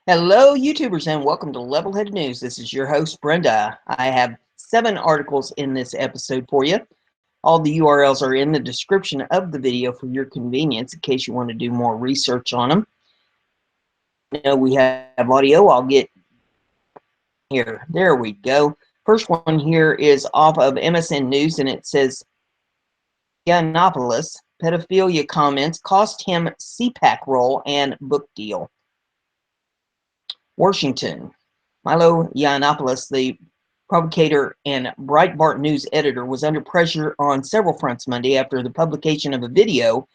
Hello, YouTubers, and welcome to Level-Headed News. This is your host, Brenda. I have 7 articles in this episode for you. All the URLs are in the description of the video for your convenience in case you want to do more research on them. Now we have audio. I'll get here. There we go. First one here is off of MSN News, and it says, Yiannopoulos, pedophilia comments cost him CPAC role and book deal. Washington. Milo Yiannopoulos, the provocateur and Breitbart News editor, was under pressure on several fronts Monday after the publication of a video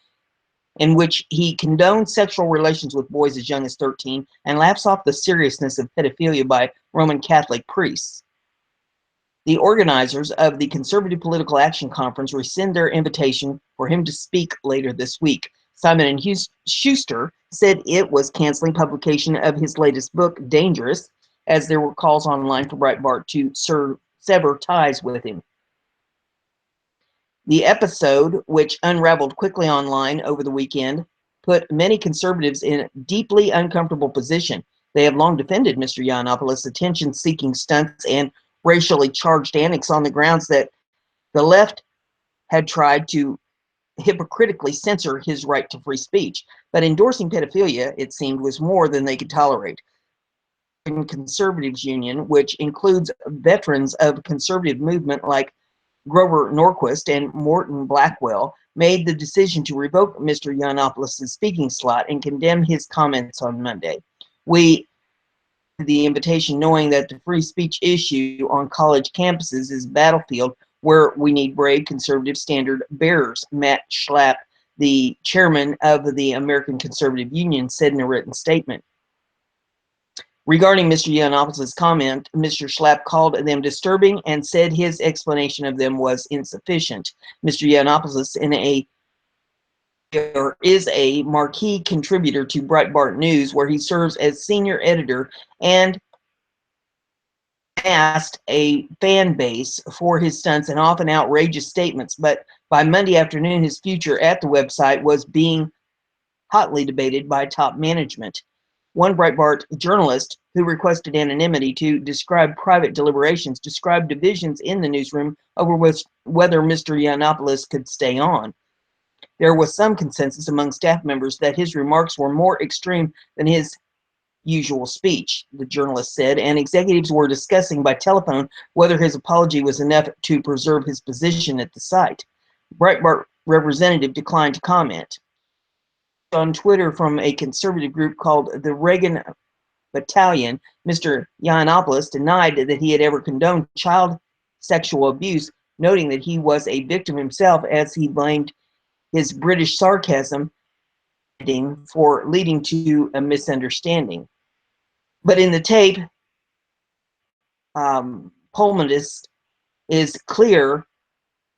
in which he condoned sexual relations with boys as young as 13 and laughs off the seriousness of pedophilia by Roman Catholic priests. The organizers of the Conservative Political Action Conference rescind their invitation for him to speak later this week. Simon & Schuster said it was canceling publication of his latest book, Dangerous, as there were calls online for Breitbart to sever ties with him. The episode, which unraveled quickly online over the weekend, put many conservatives in a deeply uncomfortable position. They have long defended Mr. Yiannopoulos' attention-seeking stunts and racially charged antics on the grounds that the left had tried to hypocritically censor his right to free speech. But endorsing pedophilia, it seemed, was more than they could tolerate. The Conservatives Union, which includes veterans of conservative movement like Grover Norquist and Morton Blackwell, made the decision to revoke Mr. Yiannopoulos' speaking slot and condemn his comments on Monday. We the invitation knowing that the free speech issue on college campuses is a battlefield where we need brave conservative standard bearers, Matt Schlapp, the chairman of the American Conservative Union, said in a written statement. Regarding Mr. Yiannopoulos' comment, Mr. Schlapp called them disturbing and said his explanation of them was insufficient. Mr. Yiannopoulos is a marquee contributor to Breitbart News, where he serves as senior editor and amassed a fan base for his stunts and often outrageous statements. But by Monday afternoon, his future at the website was being hotly debated by top management. One Breitbart journalist who requested anonymity to describe private deliberations described divisions in the newsroom over whether Mr. Yiannopoulos could stay on. There was some consensus among staff members that his remarks were more extreme than his usual speech, the journalist said, and executives were discussing by telephone whether his apology was enough to preserve his position at the site. Breitbart representative declined to comment. On Twitter from a conservative group called the Reagan Battalion, Mr. Yiannopoulos denied that he had ever condoned child sexual abuse, noting that he was a victim himself, as he blamed his British sarcasm for leading to a misunderstanding. But in the tape, Pullmanist is clear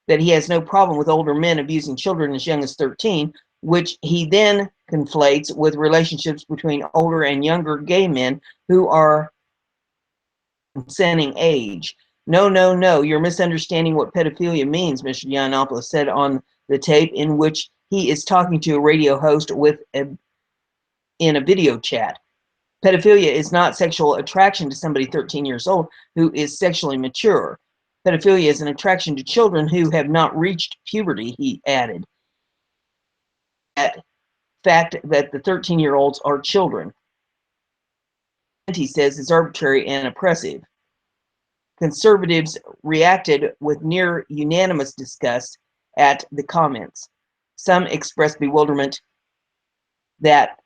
that he has no problem with older men abusing children as young as 13, which he then conflates with relationships between older and younger gay men who are consenting age. No, no, no, you're misunderstanding what pedophilia means, Mr. Yiannopoulos said on the tape, in which he is talking to a radio host in a video chat. Pedophilia is not sexual attraction to somebody 13 years old who is sexually mature. Pedophilia is an attraction to children who have not reached puberty, he added. That fact that the 13-year-olds are children, he says, is arbitrary and oppressive. Conservatives reacted with near unanimous disgust at the comments. Some expressed bewilderment that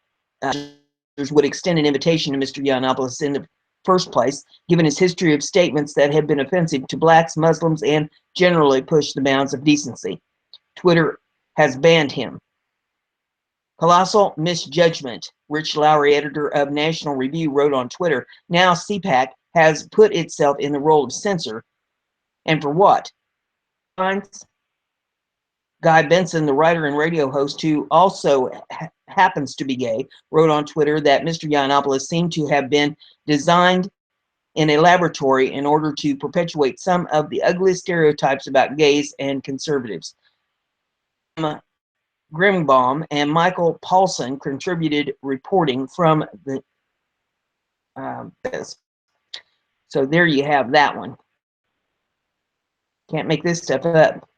would extend an invitation to Mr. Yiannopoulos in the first place, given his history of statements that have been offensive to blacks, Muslims, and generally push the bounds of decency. Twitter has banned him. Colossal misjudgment, Rich Lowry, editor of National Review, wrote on Twitter. Now CPAC has put itself in the role of censor. And for what? Guy Benson, the writer and radio host who also happens to be gay, wrote on Twitter that Mr. Yiannopoulos seemed to have been designed in a laboratory in order to perpetuate some of the ugliest stereotypes about gays and conservatives. Grimbaum and Michael Paulson contributed reporting from the This. So there you have that one. Can't make this stuff up.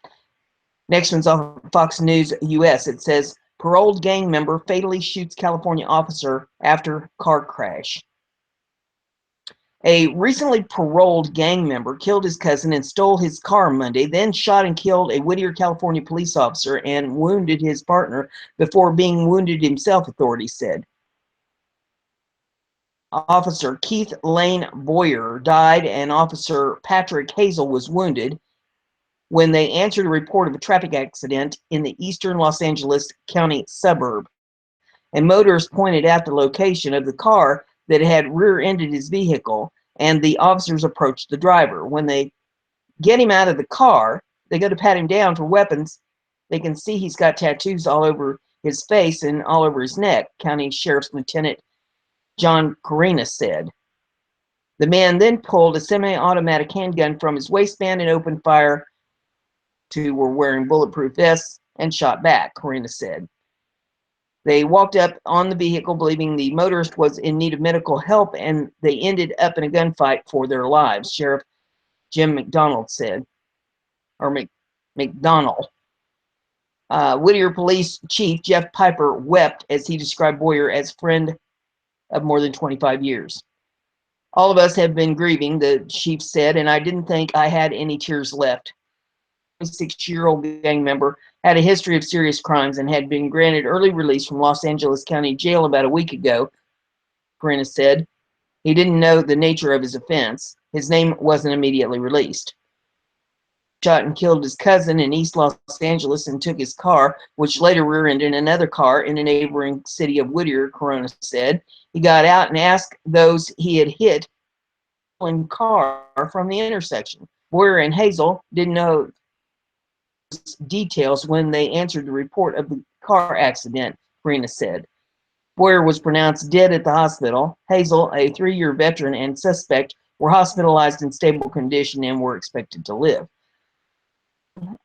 Next one's off of Fox News US. It says, paroled gang member fatally shoots California officer after car crash. A recently paroled gang member killed his cousin and stole his car Monday, then shot and killed a Whittier, California police officer and wounded his partner before being wounded himself, authorities said. Officer Keith Lane Boyer died and Officer Patrick Hazel was wounded when they answered a report of a traffic accident in the eastern Los Angeles County suburb. A motorist pointed out the location of the car that had rear-ended his vehicle, and the officers approached the driver. When they get him out of the car, they go to pat him down for weapons. They can see he's got tattoos all over his face and all over his neck, County Sheriff's Lieutenant John Corina said. The man then pulled a semi-automatic handgun from his waistband and opened fire. Two were wearing bulletproof vests and shot back, Corina said. They walked up on the vehicle believing the motorist was in need of medical help, and they ended up in a gunfight for their lives, Sheriff Jim McDonald said, or McDonald. Whittier Police Chief Jeff Piper wept as he described Boyer as friend of more than 25 years. All of us have been grieving, the chief said, and I didn't think I had any tears left. A 26-year-old gang member had a history of serious crimes and had been granted early release from Los Angeles County Jail about a week ago, Corina said. He didn't know the nature of his offense. His name wasn't immediately released. Shot and killed his cousin in East Los Angeles and took his car, which later rear-ended another car in a neighboring city of Whittier, Corona said. He got out and asked those he had hit in car from the intersection. Boyer and Hazel didn't know details when they answered the report of the car accident, Corina said. Boyer was pronounced dead at the hospital. Hazel, a 3-year veteran, and suspect were hospitalized in stable condition and were expected to live.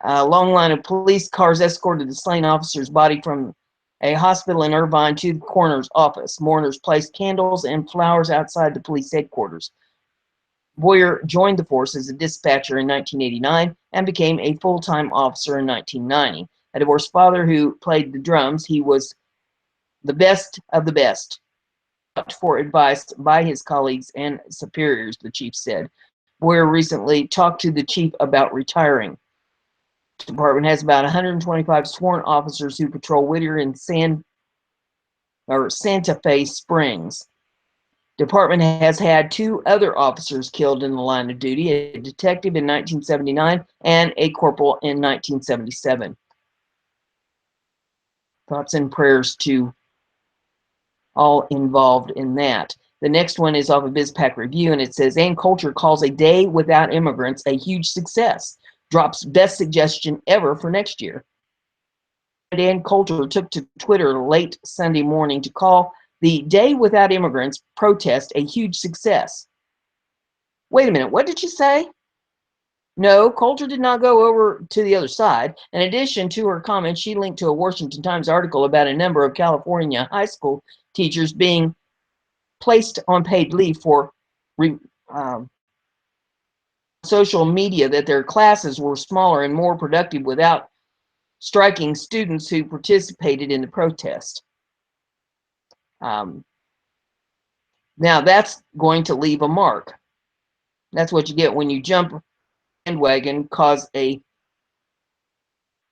A long line of police cars escorted the slain officer's body from a hospital in Irvine to the coroner's office. Mourners placed candles and flowers outside the police headquarters. Boyer joined the force as a dispatcher in 1989 and became a full-time officer in 1990. A divorced father who played the drums, he was the best of the best. For advice by his colleagues and superiors, the chief said. Boyer recently talked to the chief about retiring. The department has about 125 sworn officers who patrol Whittier and Santa Fe Springs. Department has had 2 other officers killed in the line of duty, a detective in 1979 and a corporal in 1977. Thoughts and prayers to all involved in that. The next one is off of BizPac Review, and it says, Coulter calls a day without immigrants a huge success. Drops best suggestion ever for next year. Coulter took to Twitter late Sunday morning to call the Day Without Immigrants protest a huge success. Wait a minute, what did you say? No, Coulter did not go over to the other side. In addition to her comments, she linked to a Washington Times article about a number of California high school teachers being placed on paid leave for social media, that their classes were smaller and more productive without striking students who participated in the protest. Now that's going to leave a mark. That's what you get when you jump bandwagon,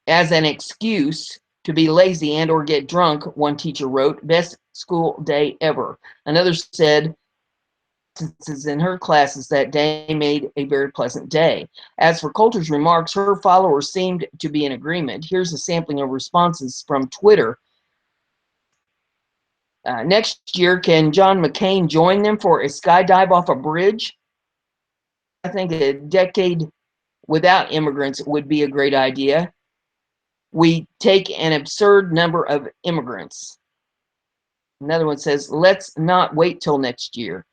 as an excuse to be lazy and or get drunk, one teacher wrote. Best school day ever. Another said in her classes that day made a very pleasant day. As for Coulter's remarks, her followers seemed to be in agreement. Here's a sampling of responses from Twitter. Next year, can John McCain join them for a skydive off a bridge? I think a decade without immigrants would be a great idea. We take an absurd number of immigrants. Another one says, let's not wait till next year.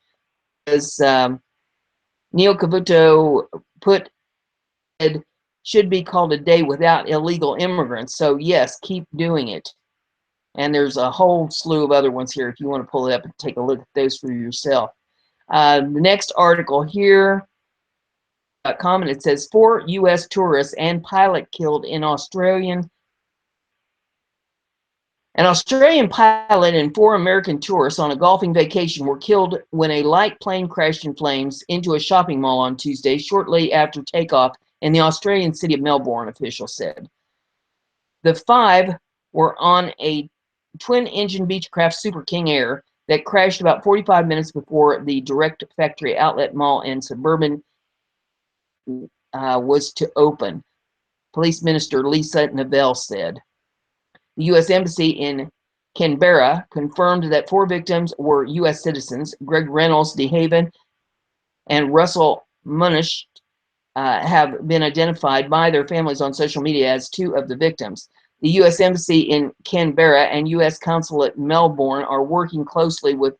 As Neil Cavuto put, it should be called a day without illegal immigrants. So yes, keep doing it. And there's a whole slew of other ones here if you want to pull it up and take a look at those for yourself. The next article here, and it says 4 U.S. tourists and pilot killed in An Australian pilot and 4 American tourists on a golfing vacation were killed when a light plane crashed in flames into a shopping mall on Tuesday, shortly after takeoff in the Australian city of Melbourne, officials said. The 5 were on a twin-engine Beechcraft Super King Air that crashed about 45 minutes before the direct factory outlet mall in suburban was to open, Police Minister Lisa Neville said. The U.S. Embassy in Canberra confirmed that 4 victims were U.S. citizens. Greg Reynolds, DeHaven, and Russell Munish have been identified by their families on social media as 2 of the victims. The U.S. Embassy in Canberra and U.S. Consulate in Melbourne are working closely with.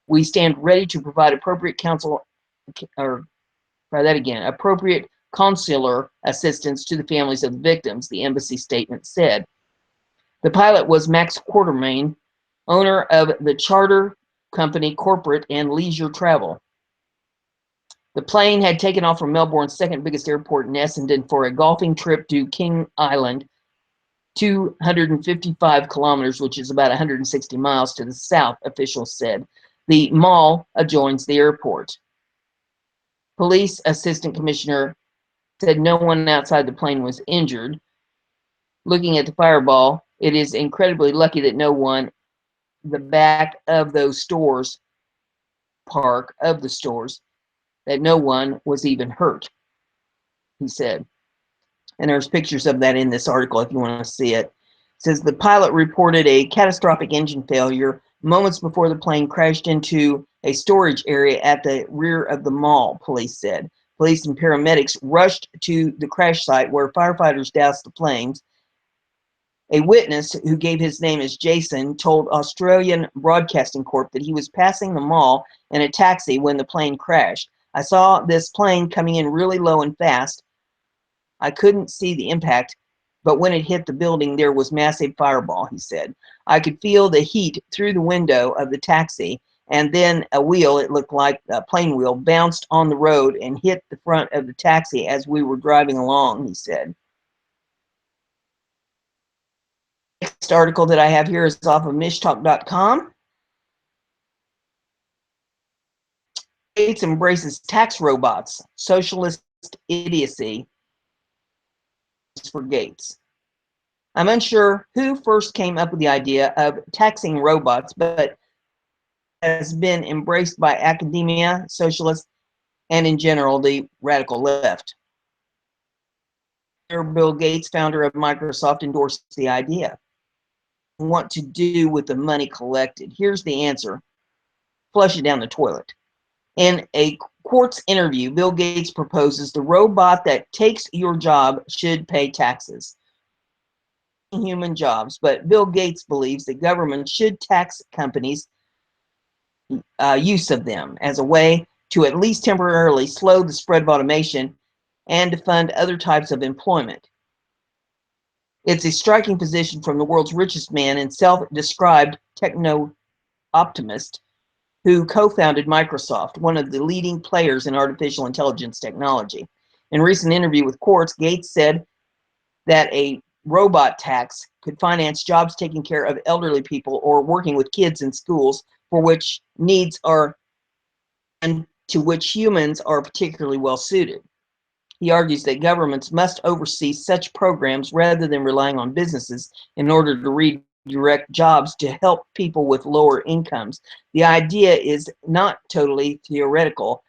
We stand ready to provide appropriate appropriate consular assistance to the families of the victims, the embassy statement said. The pilot was Max Quartermain, owner of the charter company Corporate and Leisure Travel. The plane had taken off from Melbourne's second biggest airport in Essendon for a golfing trip to King Island, 255 kilometers, which is about 160 miles to the south, officials said. The mall adjoins the airport. Police Assistant Commissioner said no one outside the plane was injured. Looking at the fireball, it is incredibly lucky that no one, the back of those stores, that no one was even hurt, he said. And there's pictures of that in this article if you want to see it. It says the pilot reported a catastrophic engine failure moments before the plane crashed into a storage area at the rear of the mall, police said. Police and paramedics rushed to the crash site where firefighters doused the flames. A witness who gave his name as Jason told Australian Broadcasting Corp that he was passing the mall in a taxi when the plane crashed. I saw this plane coming in really low and fast. I couldn't see the impact, but when it hit the building, there was massive fireball, he said. I could feel the heat through the window of the taxi, and then a wheel, it looked like a plane wheel, bounced on the road and hit the front of the taxi as we were driving along, he said. Next article that I have here is off of mishtalk.com. Gates embraces tax robots, socialist idiocy for Gates. I'm unsure who first came up with the idea of taxing robots, but has been embraced by academia, socialists, and in general, the radical left. Bill Gates, founder of Microsoft, endorsed the idea. What to do with the money collected? Here's the answer. Flush it down the toilet. In a Quartz interview, Bill Gates proposes the robot that takes your job should pay taxes. Human jobs, but Bill Gates believes that government should tax companies' use of them as a way to at least temporarily slow the spread of automation and to fund other types of employment. It's a striking position from the world's richest man and self-described techno-optimist who co-founded Microsoft, one of the leading players in artificial intelligence technology. In a recent interview with Quartz, Gates said that a robot tax could finance jobs taking care of elderly people or working with kids in schools for which needs are and to which humans are particularly well suited. He argues that governments must oversee such programs rather than relying on businesses in order to redirect jobs to help people with lower incomes. The idea is not totally theoretical.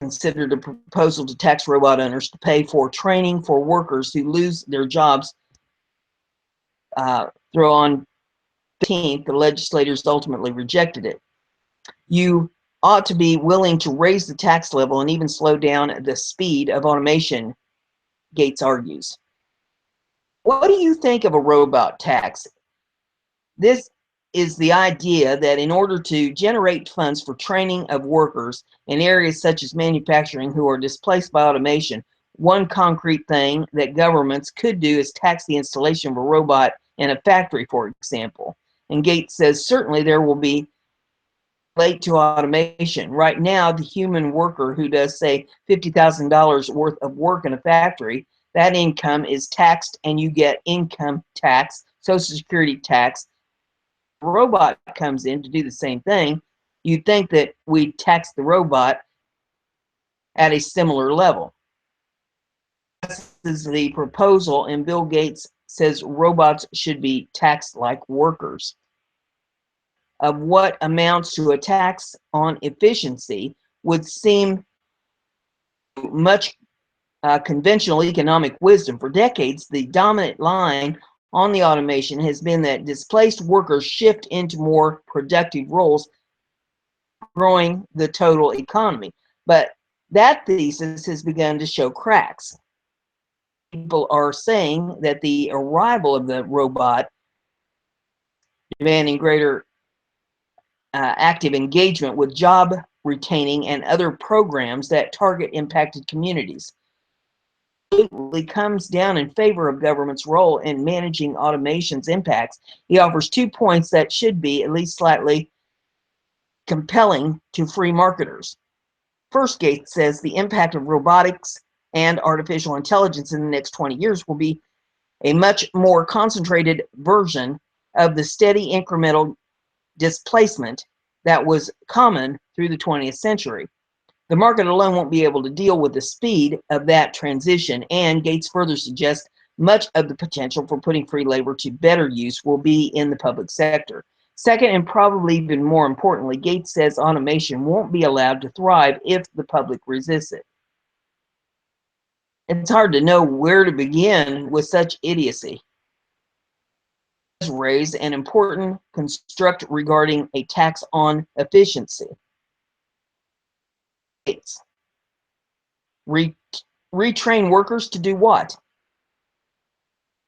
Considered a proposal to tax robot owners to pay for training for workers who lose their jobs. Through on 15th, the legislators ultimately rejected it. You ought to be willing to raise the tax level and even slow down the speed of automation, Gates argues. What do you think of a robot tax? This is the idea that in order to generate funds for training of workers in areas such as manufacturing who are displaced by automation, one concrete thing that governments could do is tax the installation of a robot in a factory, for example. And Gates says certainly there will be relate to automation. Right now, the human worker who does, say, $50,000 worth of work in a factory, that income is taxed and you get income tax, Social Security tax. The robot comes in to do the same thing. You'd think that we tax the robot at a similar level. This is the proposal, and Bill Gates says robots should be taxed like workers. Of what amounts to a tax on efficiency would seem much conventional economic wisdom. For decades, the dominant line on the automation has been that displaced workers shift into more productive roles, growing the total economy. But that thesis has begun to show cracks. People are saying that the arrival of the robot, demanding greater active engagement with job retaining and other programs that target impacted communities, absolutely comes down in favor of government's role in managing automation's impacts. He offers 2 points that should be at least slightly compelling to free marketers. First, Gates says the impact of robotics and artificial intelligence in the next 20 years will be a much more concentrated version of the steady incremental displacement that was common through the 20th century. The market alone won't be able to deal with the speed of that transition, and Gates further suggests much of the potential for putting free labor to better use will be in the public sector. Second, and probably even more importantly, Gates says automation won't be allowed to thrive if the public resists it. It's hard to know where to begin with such idiocy. Raise an important construct regarding a tax on efficiency. Retrain workers to do what?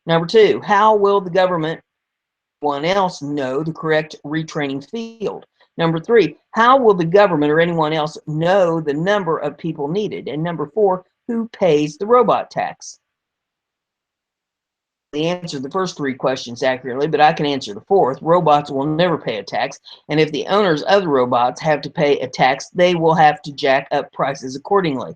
Number 2, how will the government or anyone else know the correct retraining field? Number 3, how will the government or anyone else know the number of people needed? And number 4, who pays the robot tax? They answer the first 3 questions accurately, but I can answer the fourth. Robots will never pay a tax, and if the owners of the robots have to pay a tax, they will have to jack up prices accordingly.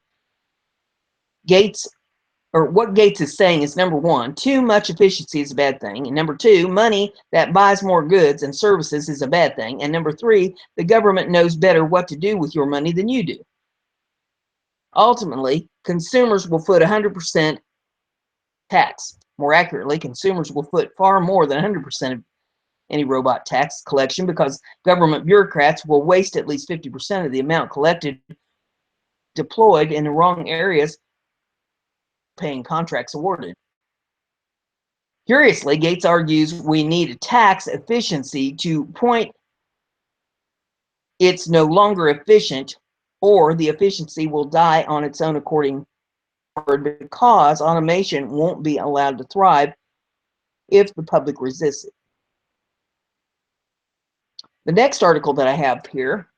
What Gates is saying is, number 1, too much efficiency is a bad thing, and number 2, money that buys more goods and services is a bad thing, and number 3, the government knows better what to do with your money than you do. Ultimately, consumers will foot 100% tax. More accurately, consumers will foot far more than 100% of any robot tax collection, because government bureaucrats will waste at least 50% of the amount collected, deployed in the wrong areas, paying contracts awarded. Curiously, Gates argues we need a tax efficiency to point it's no longer efficient, or the efficiency will die on its own according, because automation won't be allowed to thrive if the public resists it. The next article that I have here,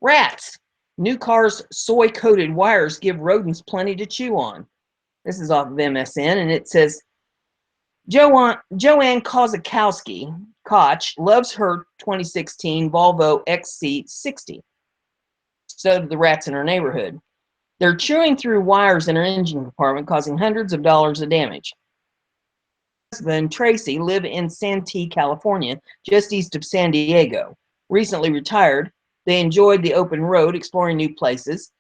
rats. New cars' soy-coated wires give rodents plenty to chew on. This is off of MSN, and it says, Joanne Kozakowski Koch loves her 2016 Volvo XC60. So do the rats in her neighborhood. They're chewing through wires in her engine compartment, causing hundreds of dollars of damage. Her husband, Tracy, live in Santee, California, just east of San Diego. Recently retired, they enjoyed the open road, exploring new places.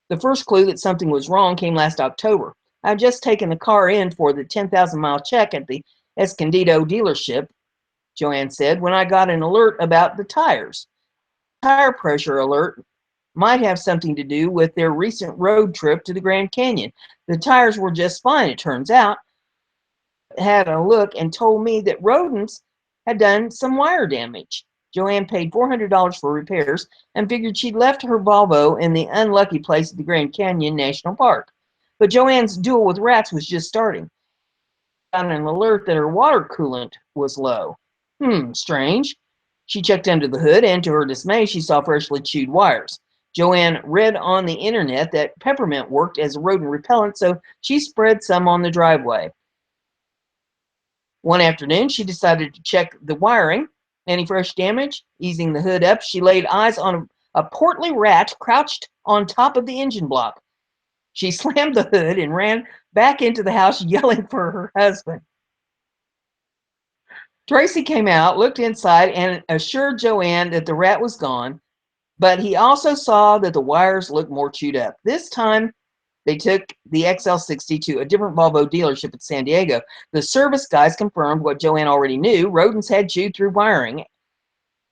The first clue that something was wrong came last October. I've just taken the car in for the 10,000-mile check at the Escondido dealership, Joanne said, when I got an alert about the tires. Tire pressure alert might have something to do with their recent road trip to the Grand Canyon. The tires were just fine, it turns out. Had a look and told me that rodents had done some wire damage. Joanne paid $400 for repairs and figured she'd left her Volvo in the unlucky place at the Grand Canyon National Park. But Joanne's duel with rats was just starting. Got an alert that her water coolant was low. Strange. She checked under the hood, and to her dismay, she saw freshly chewed wires. Joanne read on the internet that peppermint worked as a rodent repellent, so she spread some on the driveway. One afternoon, she decided to check the wiring Any fresh damage? Easing the hood up, she laid eyes on a portly rat crouched on top of the engine block. She slammed the hood and ran back into the house, yelling for her husband. Tracy came out, looked inside, and assured Joanne that the rat was gone, but he also saw that the wires looked more chewed up. This time, they took the XL60 to a different Volvo dealership in San Diego. The service guys confirmed what Joanne already knew. Rodents had chewed through wiring.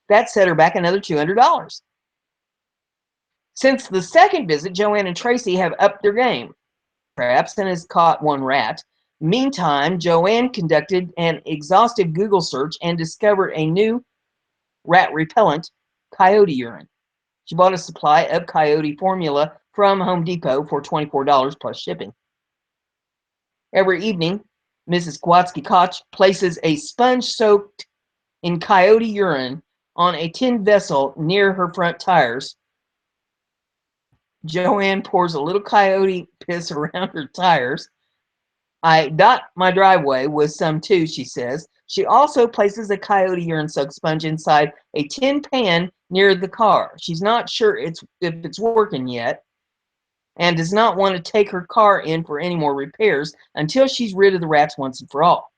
That set her back another $200. Since the second visit, Joanne and Tracy have upped their game, perhaps, and has caught one rat. Meantime, Joanne conducted an exhaustive Google search and discovered a new rat repellent, coyote urine. She bought a supply of coyote formula from Home Depot for $24 plus shipping. Every evening, Mrs. Kowalski Koch places a sponge soaked in coyote urine on a tin vessel near her front tires. Joanne pours a little coyote piss around her tires. I dot my driveway with some too, she says. She also places a coyote urine soaked sponge inside a tin pan near the car. She's not sure if it's working yet and does not want to take her car in for any more repairs until she's rid of the rats once and for all.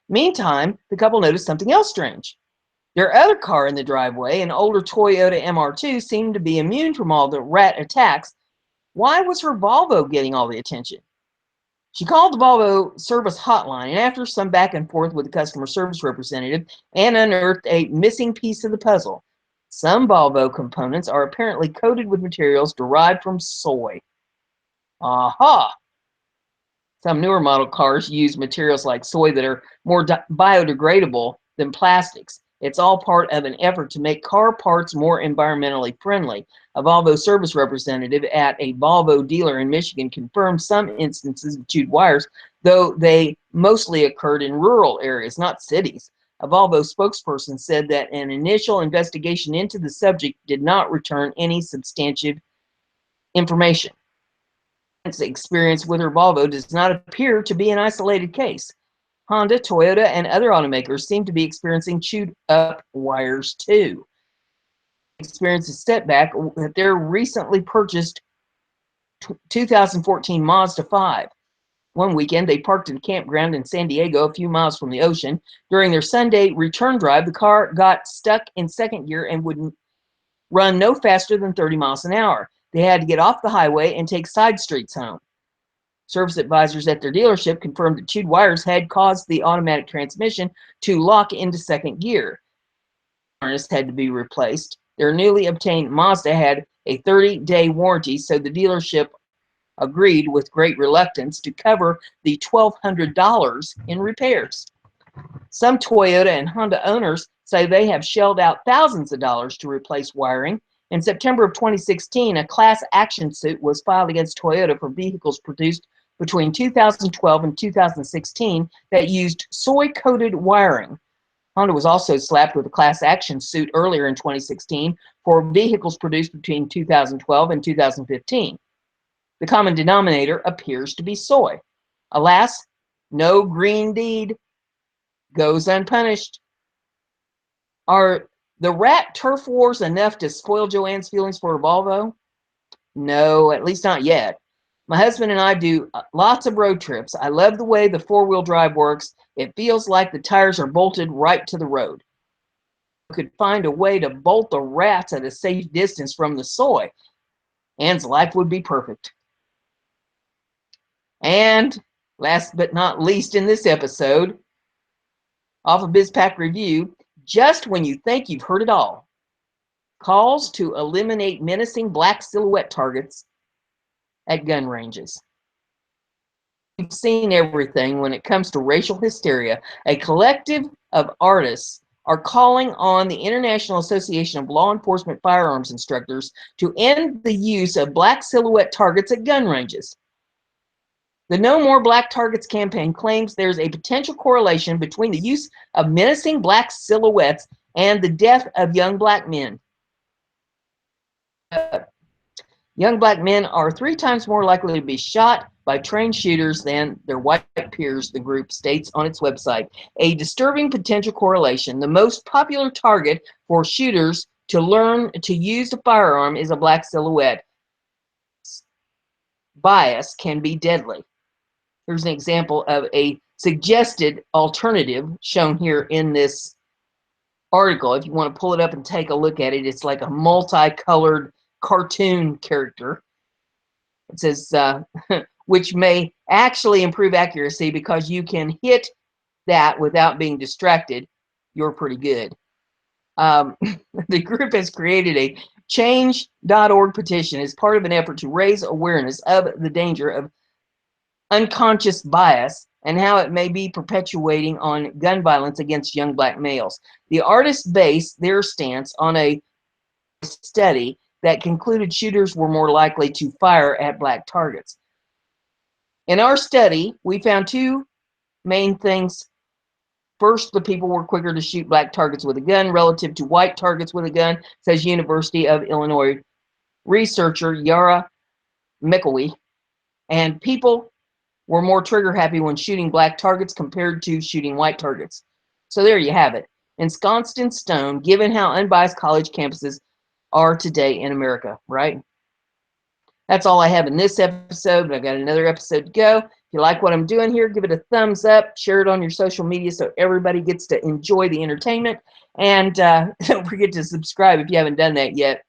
Meantime, the couple noticed something else strange. Their other car in the driveway, an older Toyota MR2, seemed to be immune from all the rat attacks. Why was her Volvo getting all the attention? She called the Volvo service hotline, and after some back and forth with the customer service representative, and unearthed a missing piece of the puzzle. Some Volvo components are apparently coated with materials derived from soy. Aha! Some newer model cars use materials like soy that are more biodegradable than plastics. It's all part of an effort to make car parts more environmentally friendly. A Volvo service representative at a Volvo dealer in Michigan confirmed some instances of chewed wires, though they mostly occurred in rural areas, not cities. A Volvo spokesperson said that an initial investigation into the subject did not return any substantive information. Experience with her Volvo does not appear to be an isolated case. Honda, Toyota, and other automakers seem to be experiencing chewed up wires too. Experienced a setback with their recently purchased 2014 Mazda 5. One weekend, they parked in a campground in San Diego, a few miles from the ocean. During their Sunday return drive, the car got stuck in second gear and would run no faster than 30 miles an hour. They had to get off the highway and take side streets home. Service advisors at their dealership confirmed that chewed wires had caused the automatic transmission to lock into second gear. The harness had to be replaced. Their newly obtained Mazda had a 30-day warranty, so the dealership agreed with great reluctance to cover the $1,200 in repairs. Some Toyota and Honda owners say they have shelled out thousands of dollars to replace wiring. In September of 2016, a class action suit was filed against Toyota for vehicles produced between 2012 and 2016 that used soy-coated wiring. Honda was also slapped with a class action suit earlier in 2016 for vehicles produced between 2012 and 2015. The common denominator appears to be soy. Alas, no green deed goes unpunished. Are the rat turf wars enough to spoil Joanne's feelings for her Volvo? No, at least not yet. My husband and I do lots of road trips. I love the way the four-wheel drive works. It feels like the tires are bolted right to the road. We could find a way to bolt the rats at a safe distance from the soy. Anne's life would be perfect. And last but not least in this episode, off of BizPack Review, just when you think you've heard it all, calls to eliminate menacing black silhouette targets at gun ranges. We've seen everything when it comes to racial hysteria. A collective of artists are calling on the International Association of Law Enforcement Firearms Instructors to end the use of black silhouette targets at gun ranges. The No More Black Targets campaign claims there's a potential correlation between the use of menacing black silhouettes and the death of young black men. Young black men are 3 times more likely to be shot by trained shooters than their white peers, the group states on its website. A disturbing potential correlation. The most popular target for shooters to learn to use a firearm is a black silhouette. Bias can be deadly. Here's an example of a suggested alternative shown here in this article. If you want to pull it up and take a look at it, it's like a multicolored cartoon character. It says, which may actually improve accuracy because you can hit that without being distracted. You're pretty good. The group has created a change.org petition as part of an effort to raise awareness of the danger of unconscious bias and how it may be perpetuating on gun violence against young black males. The artists based their stance on a study that concluded shooters were more likely to fire at black targets. In our study, we found two main things. First, the people were quicker to shoot black targets with a gun relative to white targets with a gun, says University of Illinois researcher Yara McElwee. And people were more trigger happy when shooting black targets compared to shooting white targets. So there you have it. Ensconced in stone, given how unbiased college campuses are today in America, right? That's all I have in this episode, but I've got another episode to go. If you like what I'm doing here, give it a thumbs up, share it on your social media so everybody gets to enjoy the entertainment, and don't forget to subscribe if you haven't done that yet.